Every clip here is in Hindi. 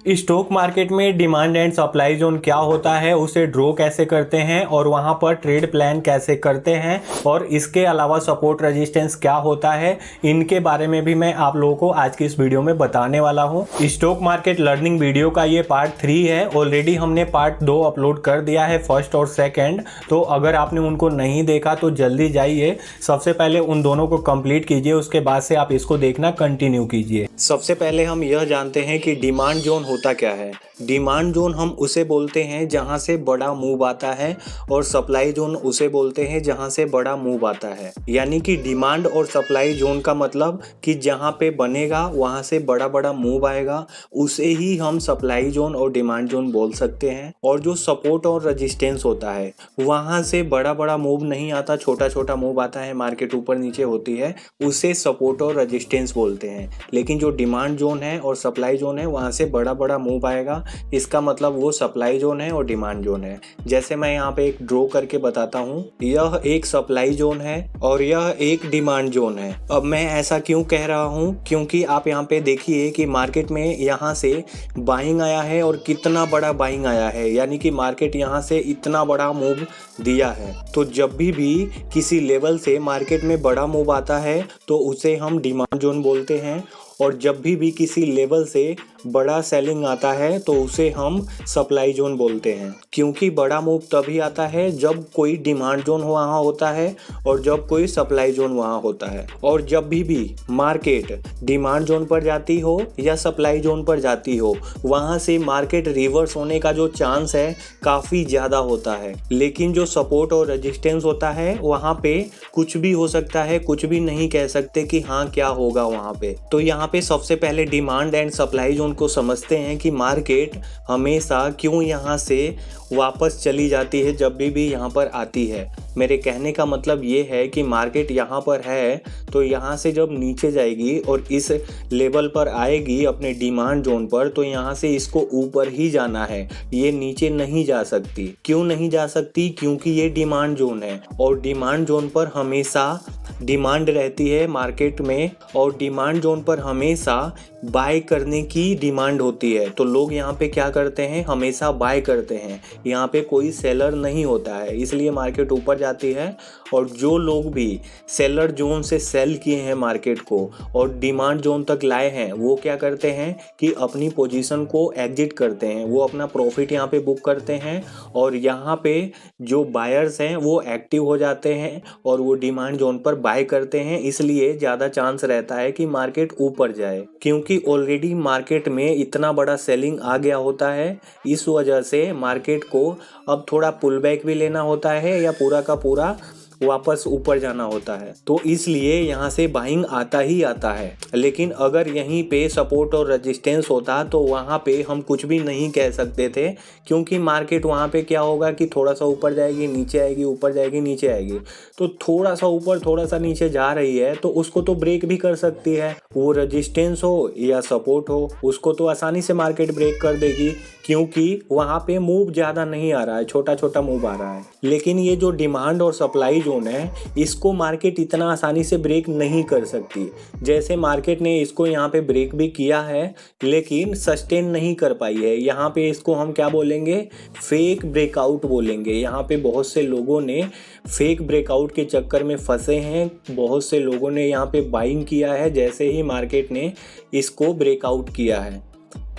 स्टॉक मार्केट में डिमांड एंड सप्लाई जोन क्या होता है, उसे ड्रॉ कैसे करते हैं और वहां पर ट्रेड प्लान कैसे करते हैं और इसके अलावा सपोर्ट रेजिस्टेंस क्या होता है, इनके बारे में भी मैं आप लोगों को आज की इस वीडियो में बताने वाला हूं। स्टॉक मार्केट लर्निंग वीडियो का ये पार्ट 3 है। ऑलरेडी हमने पार्ट 2 अपलोड कर दिया है, फर्स्ट और सेकेंड। तो अगर आपने उनको नहीं देखा तो जल्दी जाइए, सबसे पहले उन दोनों को कंप्लीट कीजिए, उसके बाद से आप इसको देखना कंटिन्यू कीजिए। सबसे पहले हम यह जानते हैं कि डिमांड जोन होता क्या है। डिमांड जोन हम उसे बोलते हैं जहां से बड़ा मूव आता है और सप्लाई जोन उसे बोलते हैं जहां से बड़ा मूव आता है। यानी कि डिमांड और सप्लाई जोन का मतलब कि जहां पे बनेगा वहां से बड़ा बड़ा मूव आएगा, उसे ही हम सप्लाई जोन और डिमांड जोन बोल सकते हैं। और जो सपोर्ट और रेजिस्टेंस होता है वहां से बड़ा बड़ा मूव नहीं आता, छोटा छोटा मूव आता है, मार्केट ऊपर नीचे होती है, उसे सपोर्ट और रेजिस्टेंस बोलते हैं। लेकिन जो डिमांड जोन है और सप्लाई जोन है वहां से बड़ा बड़ा मूव आएगा, इसका मतलब वो सप्लाई जोन है और डिमांड जोन है। जैसे मैं यहाँ पे एक ड्रॉ करके बताता हूँ, यह एक सप्लाई जोन है और यह एक डिमांड जोन है। अब मैं ऐसा क्यों कह रहा हूँ, क्योंकि आप यहाँ पे देखिए कि मार्केट में यहाँ से बाइंग आया है और कितना बड़ा बाइंग आया है, यानी कि मार्केट यहाँ से इतना बड़ा मूव दिया है। तो जब भी किसी लेवल से मार्केट में बड़ा मूव आता है तो उसे हम डिमांड जोन बोलते हैं, और जब भी किसी लेवल से बड़ा सेलिंग आता है तो उसे हम सप्लाई जोन बोलते हैं। क्योंकि बड़ा मूव तभी आता है जब कोई डिमांड जोन वहाँ होता है और जब कोई सप्लाई जोन वहाँ होता है। और जब भी मार्केट डिमांड जोन पर जाती हो या सप्लाई जोन पर जाती हो, वहाँ से मार्केट रिवर्स होने का जो चांस है काफ़ी ज़्यादा होता है। लेकिन जो सपोर्ट और रेजिस्टेंस होता है वहाँ पे कुछ भी हो सकता है, कुछ भी नहीं कह सकते कि हाँ क्या होगा वहाँ पे। तो यहाँ पे सबसे पहले डिमांड एंड सप्लाई जोन को समझते हैं कि मार्केट हमेशा क्यों यहाँ से वापस चली जाती है जब भी यहाँ पर आती है। मेरे कहने का मतलब ये है कि मार्केट यहाँ पर है तो यहाँ से जब नीचे जाएगी और इस लेवल पर आएगी अपने डिमांड जोन पर, तो यहाँ से इसको ऊपर ही जाना है, ये नीचे नहीं जा सकती। क्यों नहीं जा सकती? क्योंकि ये डिमांड जोन है और डिमांड जोन पर हमेशा डिमांड रहती है मार्केट में, और डिमांड जोन पर हमेशा बाय करने की डिमांड होती है। तो लोग यहाँ पे क्या करते हैं, हमेशा बाय करते हैं, यहाँ पे कोई सेलर नहीं होता है, इसलिए मार्केट ऊपर जाती है। और जो लोग भी सेलर जोन से सेल किए हैं मार्केट को और डिमांड जोन तक लाए हैं, वो क्या करते हैं कि अपनी पोजीशन को एग्जिट करते हैं, वो अपना प्रॉफिट यहाँ पे बुक करते हैं और यहाँ पे जो बायर्स हैं वो एक्टिव हो जाते हैं और वो डिमांड जोन पर बाय करते हैं। इसलिए ज़्यादा चांस रहता है कि मार्केट ऊपर जाए, क्योंकि ऑलरेडी मार्केट में इतना बड़ा सेलिंग आ गया होता है। इस वजह से मार्केट को अब थोड़ा पुल बैक भी लेना होता है या पूरा का पूरा वापस ऊपर जाना होता है। तो इसलिए यहाँ से बाइंग आता ही आता है। लेकिन अगर यहीं पे सपोर्ट और रेजिस्टेंस होता तो वहाँ पे हम कुछ भी नहीं कह सकते थे, क्योंकि मार्केट वहाँ पे क्या होगा कि थोड़ा सा ऊपर जाएगी, नीचे आएगी, ऊपर जाएगी, नीचे आएगी। तो थोड़ा सा ऊपर थोड़ा सा नीचे जा रही है तो उसको तो ब्रेक भी कर सकती है, वो रेजिस्टेंस हो या सपोर्ट हो, उसको तो आसानी से मार्केट ब्रेक कर देगी, क्योंकि वहाँ पे मूव ज़्यादा नहीं आ रहा है, छोटा छोटा मूव आ रहा है। लेकिन ये जो डिमांड और सप्लाई जोन है, इसको मार्केट इतना आसानी से ब्रेक नहीं कर सकती। जैसे मार्केट ने इसको यहाँ पे ब्रेक भी किया है लेकिन सस्टेन नहीं कर पाई है। यहाँ पे इसको हम क्या बोलेंगे, फेक ब्रेकआउट बोलेंगे। यहाँ पे बहुत से लोगों ने फेक ब्रेकआउट के चक्कर में फंसे हैं, बहुत से लोगों ने यहाँ पे बाइंग किया है जैसे ही मार्केट ने इसको ब्रेकआउट किया है।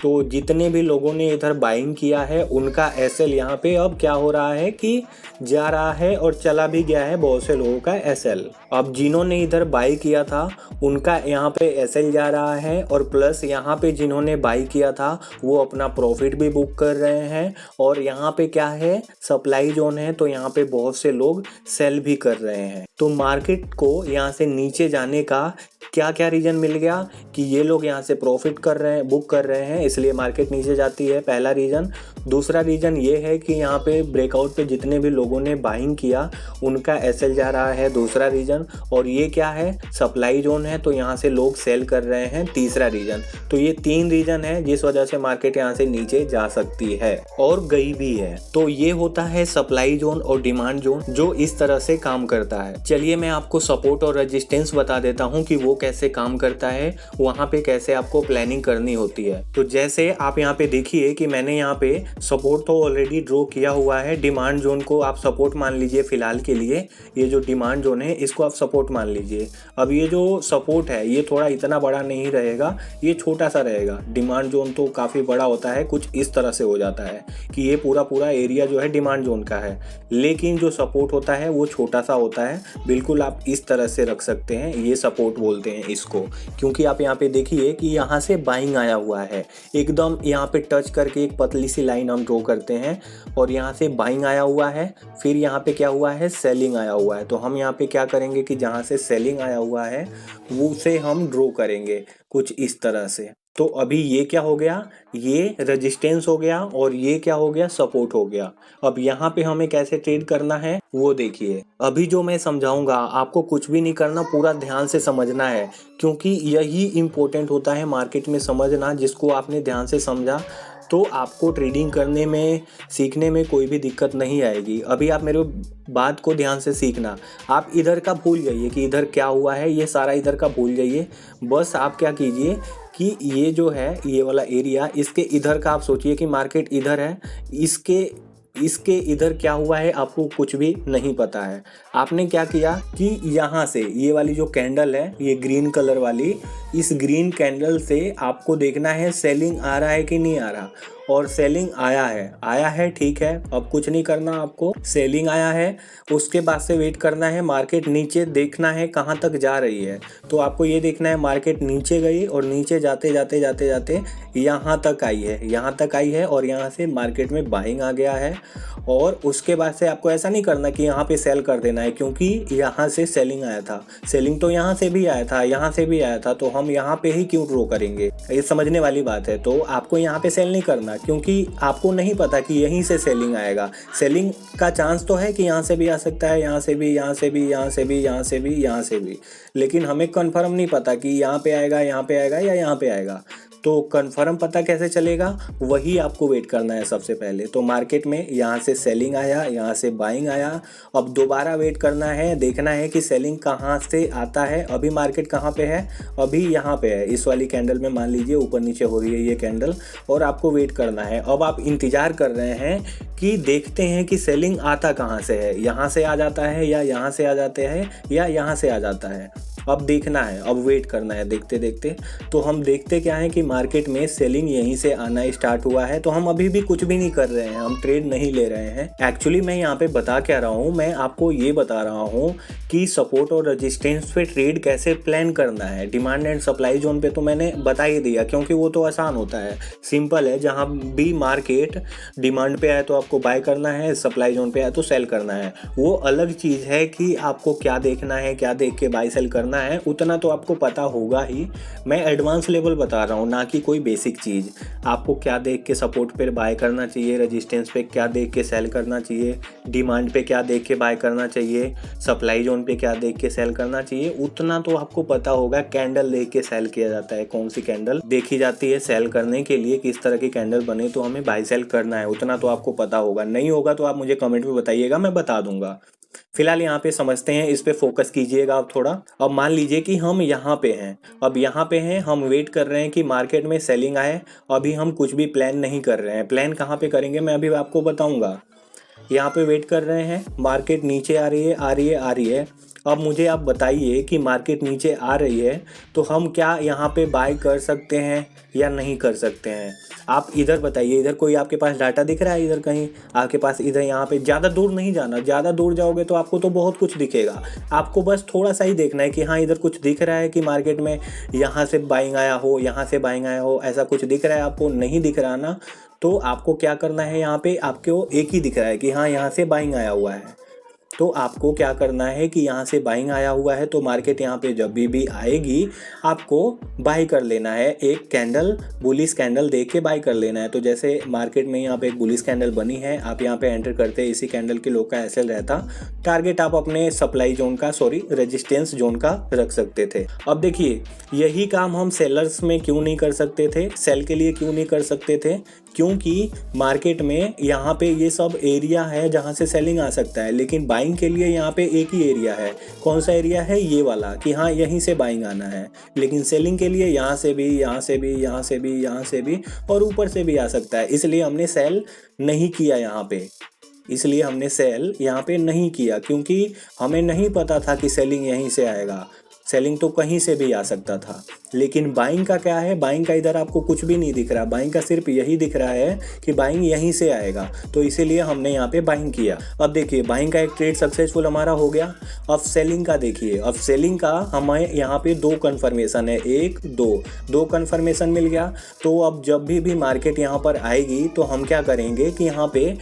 तो जितने भी लोगों ने इधर बाइंग किया है उनका एसएल यहाँ पे अब क्या हो रहा है कि जा रहा है और चला भी गया है बहुत से लोगों का एसएल। अब जिन्होंने इधर बाई किया था उनका यहाँ पे एसएल जा रहा है, और प्लस यहाँ पे जिन्होंने बाई किया था वो अपना प्रॉफिट भी बुक कर रहे हैं। और यहाँ पे क्या है, सप्लाई जोन है, तो यहाँ पे बहुत से लोग सेल भी कर रहे हैं। तो मार्केट को यहाँ से नीचे जाने का क्या क्या रीजन मिल गया कि ये लोग यहाँ से प्रॉफिट कर रहे हैं, बुक कर रहे हैं, इसलिए मार्केट नीचे जाती है, पहला रीजन। दूसरा रीजन ये है कि यहाँ पे ब्रेकआउट पे जितने भी लोगों ने बाइंग किया उनका एसएल जा रहा है, दूसरा रीजन। और ये क्या है, सप्लाई जोन है, तो यहाँ से लोग सेल कर रहे हैं, तीसरा रीजन। तो ये 3 रीजन है जिस वजह से मार्केट यहाँ से नीचे जा सकती है और गई भी है। तो ये होता है सप्लाई जोन और डिमांड जोन, जो इस तरह से काम करता है। चलिए मैं आपको सपोर्ट और रेजिस्टेंस बता देता हूँ कि वो कैसे काम करता है, वहाँ पे कैसे आपको प्लानिंग करनी होती है। तो जैसे आप यहाँ पे देखिए कि मैंने यहाँ पे सपोर्ट तो ऑलरेडी ड्रॉ किया हुआ है। डिमांड जोन को आप सपोर्ट मान लीजिए फिलहाल के लिए। ये जो डिमांड जोन है इसको आप सपोर्ट मान लीजिए। अब ये जो सपोर्ट है ये थोड़ा इतना बड़ा नहीं रहेगा, ये छोटा सा रहेगा। डिमांड जोन तो काफ़ी बड़ा होता है, कुछ इस तरह से हो जाता है कि ये पूरा पूरा एरिया जो है डिमांड जोन का है, लेकिन जो सपोर्ट होता है वो छोटा सा होता है। बिल्कुल आप इस तरह से रख सकते हैं, ये सपोर्ट बोलते हैं इसको। क्योंकि आप यहाँ पे देखिए कि यहाँ से बाइंग आया हुआ है, एकदम यहाँ पे टच करके एक पतली सी लाइन हम ड्रॉ करते हैं और यहाँ से बाइंग आया हुआ है। फिर यहाँ पे क्या हुआ है, सेलिंग आया हुआ है। तो हम यहाँ पे क्या करेंगे कि जहाँ से सेलिंग आया हुआ है वो से हम ड्रॉ करेंगे कुछ इस तरह से। तो अभी ये क्या हो गया, ये रेजिस्टेंस हो गया और ये क्या हो गया, सपोर्ट हो गया। अब यहाँ पे हमें कैसे ट्रेड करना है वो देखिए। अभी जो मैं समझाऊंगा आपको कुछ भी नहीं करना, पूरा ध्यान से समझना है, क्योंकि यही इम्पोर्टेंट होता है मार्केट में समझना। जिसको आपने ध्यान से समझा तो आपको ट्रेडिंग करने में, सीखने में कोई भी दिक्कत नहीं आएगी। अभी आप मेरे बात को ध्यान से सीखना। आप इधर का भूल जाइए कि इधर क्या हुआ है, ये सारा इधर का भूल जाइए। बस आप क्या कीजिए कि ये जो है ये वाला एरिया, इसके इधर का आप सोचिए कि मार्केट इधर है, इसके इधर क्या हुआ है आपको कुछ भी नहीं पता है। आपने क्या किया कि यहाँ से ये वाली जो कैंडल है, ये ग्रीन कलर वाली, इस ग्रीन कैंडल से आपको देखना है सेलिंग आ रहा है कि नहीं आ रहा। और सेलिंग आया है ठीक है। अब कुछ नहीं करना आपको, सेलिंग आया है उसके बाद से वेट करना है। मार्केट नीचे देखना है कहाँ तक जा रही है। तो आपको ये देखना है मार्केट नीचे गई और नीचे जाते जाते जाते जाते यहाँ तक आई है और यहाँ से मार्केट में बाइंग आ गया है। और उसके बाद से आपको ऐसा नहीं करना कि यहाँ पे सेल कर देना है, क्योंकि यहाँ से सेलिंग आया था। सेलिंग तो यहाँ से भी आया था, यहाँ से भी आया था, तो हम यहाँ पे ही क्यों ड्रॉ करेंगे, ये समझने वाली बात है। तो आपको यहाँ पे सेल नहीं करना, क्योंकि आपको नहीं पता कि यहीं से सेलिंग आएगा। सेलिंग का चांस तो है कि यहाँ से भी आ सकता है, यहाँ से भी, यहाँ से भी, यहाँ से भी, यहाँ से भी, यहाँ से भी, लेकिन हमें कंफर्म नहीं पता कि यहाँ पे आएगा, यहाँ पे आएगा या यहाँ पे आएगा। तो कंफर्म पता कैसे चलेगा, वही आपको वेट करना है सबसे पहले। तो मार्केट में यहाँ से सेलिंग आया, यहाँ से बाइंग आया, अब दोबारा वेट करना है, देखना है कि सेलिंग कहाँ से आता है। अभी मार्केट कहाँ पे है, अभी यहाँ पे है, इस वाली कैंडल में मान लीजिए ऊपर नीचे हो रही है ये कैंडल, और आपको वेट करना है। अब आप इंतजार कर रहे हैं कि देखते हैं कि सेलिंग आता कहाँ से है, यहाँ से आ जाता है या यहाँ से आ जाते हैं या यहाँ से आ जाता है। अब देखना है, अब वेट करना है देखते देखते। तो हम देखते क्या है कि मार्केट में सेलिंग यहीं से आना स्टार्ट हुआ है। तो हम अभी भी कुछ भी नहीं कर रहे हैं, हम ट्रेड नहीं ले रहे हैं। एक्चुअली मैं यहाँ पे बता क्या रहा हूँ, मैं आपको ये बता रहा हूँ कि सपोर्ट और रेजिस्टेंस पे ट्रेड कैसे प्लान करना है। डिमांड एंड सप्लाई जोन पे तो मैंने बता ही दिया, क्योंकि वो तो आसान होता है, सिंपल है। जहाँ भी मार्केट डिमांड पे आए तो आपको बाय करना है, सप्लाई जोन पे आए तो सेल करना है। वो अलग चीज़ है कि आपको क्या देखना है, क्या देख के बाय सेल करना है, उतना तो आपको पता होगा ही। मैं एडवांस लेवल बता रहा हूँ, ना कि कोई बेसिक चीज़। आपको क्या देख के सपोर्ट पे बाय करना चाहिए, रेजिस्टेंस पे क्या देख के सेल करना चाहिए, डिमांड पे क्या देख के बाय करना चाहिए, सप्लाई जोन पे क्या देख के सेल करना चाहिए, उतना तो आपको पता होगा। कैंडल देख के सेल किया जाता है, कौन सी कैंडल देखी जाती है सेल करने के लिए, किस तरह की कैंडल बने तो हमें बाय सेल करना है, उतना तो आपको पता होगा। नहीं होगा तो आप मुझे कमेंट में बताइएगा, मैं बता दूंगा। फिलहाल यहाँ पे समझते हैं, इस पे फोकस कीजिएगा आप थोड़ा। अब मान लीजिए कि हम यहाँ पे हैं, अब यहाँ पे हैं, हम वेट कर रहे हैं कि मार्केट में सेलिंग आए। अभी हम कुछ भी प्लान नहीं कर रहे हैं। प्लान कहाँ पे करेंगे मैं अभी आपको बताऊंगा। यहाँ पे वेट कर रहे हैं, मार्केट नीचे आ रही है, आ रही है, आ रही है। अब मुझे आप बताइए कि मार्केट नीचे आ रही है तो हम क्या यहाँ पे बाय कर सकते हैं या नहीं कर सकते हैं। आप इधर बताइए, इधर कोई आपके पास डाटा दिख रहा है, इधर कहीं आपके पास, इधर यहाँ पे ज़्यादा दूर नहीं जाना। ज़्यादा दूर जाओगे तो आपको तो बहुत कुछ दिखेगा, आपको बस थोड़ा सा ही देखना है कि हाँ इधर कुछ दिख रहा है कि मार्केट में यहाँ से बाइंग आया हो, यहाँ से बाइंग आया हो, ऐसा कुछ दिख रहा है। आपको नहीं दिख रहा ना, तो आपको क्या करना है, यहाँ पे आपको एक ही दिख रहा है कि हाँ यहाँ से बाइंग आया हुआ है। तो आपको क्या करना है कि यहाँ से बाइंग आया हुआ है तो मार्केट यहाँ पे जब भी आएगी आपको बाय कर लेना है। एक कैंडल, बुलिश कैंडल देख के बाय कर लेना है। तो जैसे मार्केट में यहाँ पे एक बुलिश कैंडल बनी है, आप यहाँ पे एंटर करते हैं, इसी कैंडल के लोग का एसएल रहता, टारगेट आप अपने सप्लाई जोन का, रेजिस्टेंस जोन का रख सकते थे। अब देखिए यही काम हम सेलर्स में क्यों नहीं कर सकते थे, सेल के लिए क्यों नहीं कर सकते थे, क्योंकि मार्केट में यहाँ पे ये सब एरिया है जहाँ से सेलिंग आ सकता है, लेकिन बाइंग बाइंग के लिए यहाँ पे एक ही एरिया है। कौन सा एरिया है? ये वाला, कि हाँ यहीं से बाइंग आना है। लेकिन सेलिंग के लिए यहाँ से भी, यहाँ से भी, यहाँ से भी, यहाँ से भी और ऊपर से भी आ सकता है। इसलिए हमने सेल नहीं किया यहाँ पे, इसलिए हमने सेल यहाँ पे नहीं किया, क्योंकि हमें नहीं पता था कि सेलिंग यहीं से आएगा। सेलिंग तो कहीं से भी आ सकता था। लेकिन बाइंग का क्या है? बाइंग का इधर आपको कुछ भी नहीं दिख रहा, बाइंग का सिर्फ यही दिख रहा है कि बाइंग यहीं से आएगा, तो इसीलिए हमने यहाँ पे बाइंग किया। अब देखिए बाइंग का एक ट्रेड सक्सेसफुल हमारा हो गया। अब सेलिंग का देखिए, अब सेलिंग का हमें यहाँ पे 2 कन्फर्मेशन है, 1 2 कन्फर्मेशन मिल गया। तो अब जब भी मार्केट यहाँ पर आएगी तो हम क्या करेंगे कि यहाँ पे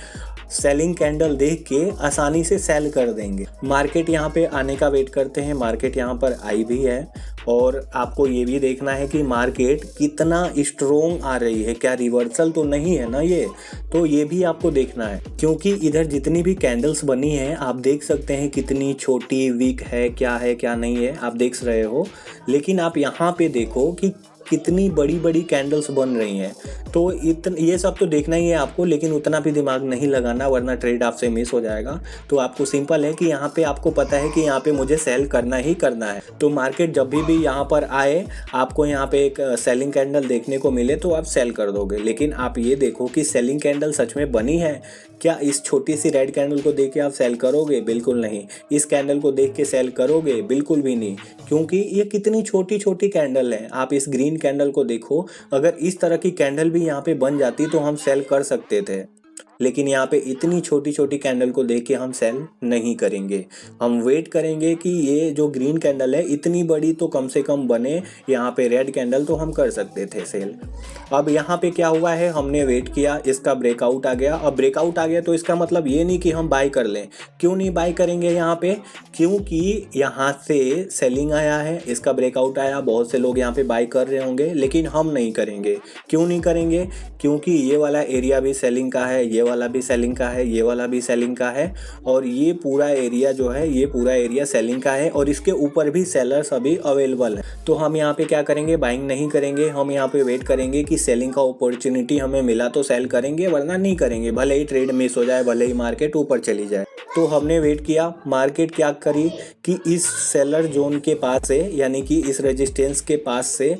सेलिंग कैंडल देख के आसानी से सेल कर देंगे। मार्केट यहाँ पे आने का वेट करते हैं। मार्केट यहाँ पर आई भी है और आपको ये भी देखना है कि मार्केट कितना स्ट्रोंग आ रही है, क्या रिवर्सल तो नहीं है ना ये, तो ये भी आपको देखना है। क्योंकि इधर जितनी भी कैंडल्स बनी हैं आप देख सकते हैं कितनी छोटी वीक है क्या नहीं है, आप देख रहे हो। लेकिन आप यहाँ पे देखो कि कितनी बड़ी बड़ी कैंडल्स बन रही हैं। तो ये सब तो देखना ही है आपको, लेकिन उतना भी दिमाग नहीं लगाना वरना ट्रेड आपसे मिस हो जाएगा। तो आपको सिंपल है कि यहाँ पे आपको पता है कि यहाँ पे मुझे सेल करना ही करना है। तो मार्केट जब भी यहाँ पर आए, आपको यहाँ पे एक सेलिंग कैंडल देखने को मिले तो आप सेल कर दोगे। लेकिन आप ये देखो कि सेलिंग कैंडल सच में बनी है क्या? इस छोटी सी रेड कैंडल को देख के आप सेल करोगे? बिल्कुल नहीं। इस कैंडल को देख के सेल करोगे? बिल्कुल भी नहीं, क्योंकि ये कितनी छोटी छोटी कैंडल है। आप इस ग्रीन कैंडल को देखो, अगर इस तरह की कैंडल भी यहाँ पे बन जाती तो हम सेल कर सकते थे। लेकिन यहाँ पे इतनी छोटी छोटी कैंडल को देख के हम सेल नहीं करेंगे। हम वेट करेंगे कि ये जो ग्रीन कैंडल है इतनी बड़ी तो कम से कम बने, यहाँ पे रेड कैंडल तो हम कर सकते थे सेल। अब यहाँ पे क्या हुआ है, हमने वेट किया, इसका ब्रेकआउट आ गया। अब ब्रेकआउट आ गया तो इसका मतलब ये नहीं कि हम बाय कर लें। क्यों नहीं बाय करेंगे यहाँ पे? क्योंकि यहाँ से सेलिंग आया है, इसका ब्रेकआउट आया, बहुत से लोग यहाँ पे बाय कर रहे होंगे, लेकिन हम नहीं करेंगे। क्यों नहीं करेंगे? क्योंकि ये वाला एरिया भी सेलिंग का है, ये वाला भी सेलिंग का है, ये वाला भी सेलिंग का है और ये पूरा एरिया जो है ये पूरा एरिया सेलिंग का है और इसके ऊपर भी सेलर्स अभी अवेलेबल है। तो हम यहाँ पे क्या करेंगे? बाइंग नहीं करेंगे। हम यहाँ पे वेट करेंगे कि सेलिंग का अपॉर्चुनिटी हमें मिला तो सेल करेंगे, वरना नहीं करेंगे। भले ही ट्रेड मिस हो जाए, भले ही मार्केट ऊपर चली जाए। तो हमने वेट किया, मार्केट क्या करी कि इस सेलर जोन के पास से, यानी कि इस रेजिस्टेंस के पास से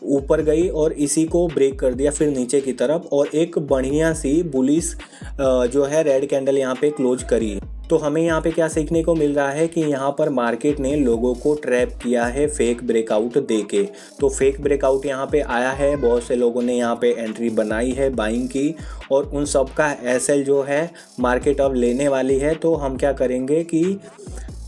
ऊपर गई और इसी को ब्रेक कर दिया फिर नीचे की तरफ, और एक बढ़िया सी बुलिश जो है रेड कैंडल यहाँ पे क्लोज करी। तो हमें यहाँ पे क्या सीखने को मिल रहा है कि यहाँ पर मार्केट ने लोगों को ट्रैप किया है फेक ब्रेकआउट देके। तो फेक ब्रेकआउट यहाँ पे आया है, बहुत से लोगों ने यहाँ पे एंट्री बनाई है बाइंग की, और उन सब का एसएल जो है मार्केट अब लेने वाली है। तो हम क्या करेंगे कि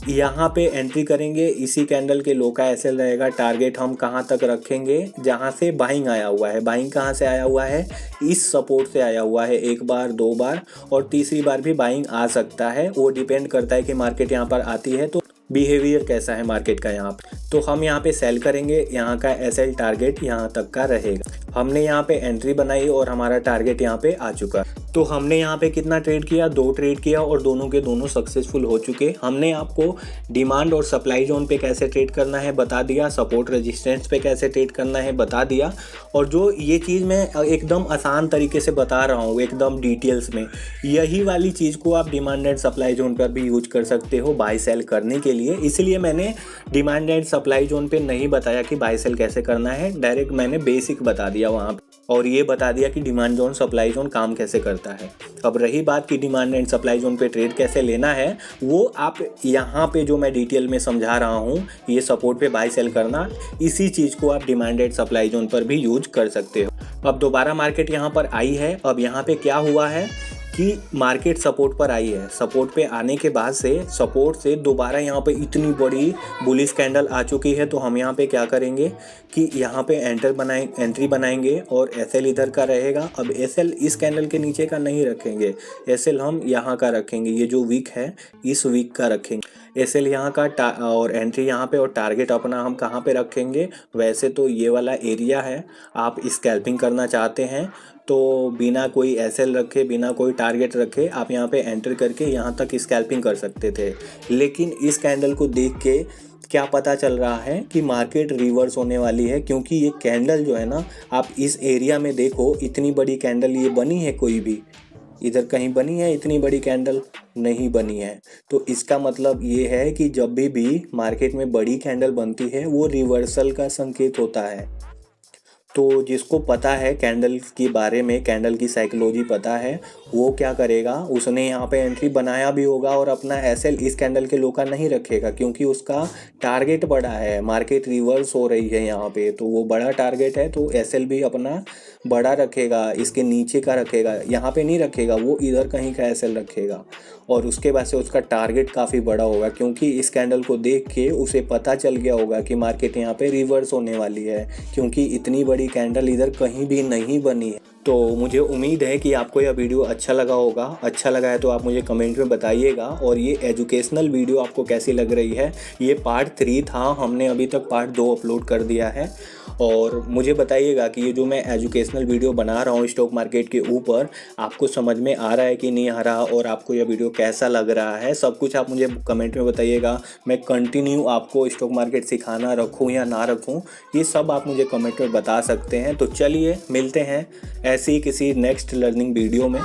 यहाँ पे एंट्री करेंगे, इसी कैंडल के लो का एसएल रहेगा। टारगेट हम कहाँ तक रखेंगे? जहाँ से बाइंग आया हुआ है। बाइंग कहाँ से आया हुआ है? इस सपोर्ट से आया हुआ है, 1 बार 2 बार और तीसरी बार भी बाइंग आ सकता है। वो डिपेंड करता है कि मार्केट यहाँ पर आती है तो बिहेवियर कैसा है मार्केट का यहाँ पे। तो हम यहाँ पे सेल करेंगे, यहाँ का एसएल टारगेट यहाँ तक का रहेगा। हमने यहाँ पे एंट्री बनाई और हमारा टारगेट यहाँ पे आ चुका। तो हमने यहाँ पे कितना ट्रेड किया? 2 ट्रेड किया और दोनों के दोनों सक्सेसफुल हो चुके। हमने आपको डिमांड और सप्लाई जोन पे कैसे ट्रेड करना है बता दिया, सपोर्ट रेजिस्टेंस पे कैसे ट्रेड करना है बता दिया, और जो ये चीज़ मैं एकदम आसान तरीके से बता रहा हूँ, एकदम डिटेल्स में, यही वाली चीज़ को आप डिमांड एंड सप्लाई जोन पर भी यूज कर सकते हो बाय सेल करने के लिए। इसलिए मैंने डिमांड एंड सप्लाई जोन पे नहीं बताया कि बाय सेल कैसे करना है, डायरेक्ट मैंने बेसिक बता दिया वहाँ पे, और ये बता दिया कि डिमांड जोन सप्लाई जोन काम कैसे करता है। अब रही बात कि डिमांड एंड सप्लाई जोन पे ट्रेड कैसे लेना है, वो आप यहाँ पे जो मैं डिटेल में समझा रहा हूँ, ये सपोर्ट पे बाय सेल करना, इसी चीज़ को आप डिमांड एंड सप्लाई जोन पर भी यूज कर सकते हो। अब दोबारा मार्केट यहाँ पर आई है। अब यहाँ पे क्या हुआ है कि मार्केट सपोर्ट पर आई है। सपोर्ट पे आने के बाद से सपोर्ट से दोबारा यहाँ पे इतनी बड़ी बुलिश कैंडल आ चुकी है। तो हम यहाँ पे क्या करेंगे कि यहाँ पे एंट्री बनाएंगे और एसएल इधर का रहेगा। अब एसएल इस कैंडल के नीचे का नहीं रखेंगे, एसएल हम यहाँ का रखेंगे, ये जो वीक है इस वीक का रखेंगे एसएल यहाँ का, और एंट्री यहाँ पे, और टारगेट अपना हम कहाँ पे रखेंगे? वैसे तो ये वाला एरिया है। आप स्कैल्पिंग करना चाहते हैं तो बिना कोई एसएल रखे, बिना कोई टारगेट रखे आप यहाँ पे एंटर करके यहाँ तक स्कैल्पिंग कर सकते थे। लेकिन इस कैंडल को देख के क्या पता चल रहा है कि मार्केट रिवर्स होने वाली है, क्योंकि ये कैंडल जो है ना, आप इस एरिया में देखो, इतनी बड़ी कैंडल ये बनी है? कोई भी इधर कहीं बनी है इतनी बड़ी कैंडल? नहीं बनी है। तो इसका मतलब ये है कि जब भी मार्केट में बड़ी कैंडल बनती है वो रिवर्सल का संकेत होता है। तो जिसको पता है कैंडल के बारे में, कैंडल की साइकोलॉजी पता है, वो क्या करेगा, उसने यहाँ पे एंट्री बनाया भी होगा और अपना एसएल इस कैंडल के लो का नहीं रखेगा, क्योंकि उसका टारगेट बड़ा है, मार्केट रिवर्स हो रही है यहाँ पे, तो वो बड़ा टारगेट है, तो एसएल भी अपना बड़ा रखेगा, इसके नीचे का रखेगा, यहाँ पे नहीं रखेगा, वो इधर कहीं का एसएल रखेगा। और उसके बाद से उसका टारगेट काफ़ी बड़ा होगा, क्योंकि इस कैंडल को देख के उसे पता चल गया होगा कि मार्केट यहाँ पे रिवर्स होने वाली है, क्योंकि इतनी बड़ी कैंडल इधर कहीं भी नहीं बनी है। तो मुझे उम्मीद है कि आपको यह वीडियो अच्छा लगा होगा। अच्छा लगा है तो आप मुझे कमेंट में बताइएगा। और ये एजुकेशनल वीडियो आपको कैसी लग रही है। ये पार्ट 3 था, हमने अभी तक पार्ट 2 अपलोड कर दिया है। और मुझे बताइएगा कि ये जो मैं एजुकेशनल वीडियो बना रहा हूँ स्टॉक मार्केट के ऊपर, आपको समझ में आ रहा है कि नहीं आ रहा, और आपको यह वीडियो कैसा लग रहा है, सब कुछ आप मुझे कमेंट में बताइएगा। मैं कंटिन्यू आपको स्टॉक मार्केट सिखाना रखूँ या ना रखूँ, ये सब आप मुझे कमेंट में बता सकते हैं। तो चलिए मिलते हैं ऐसी किसी नेक्स्ट लर्निंग वीडियो में।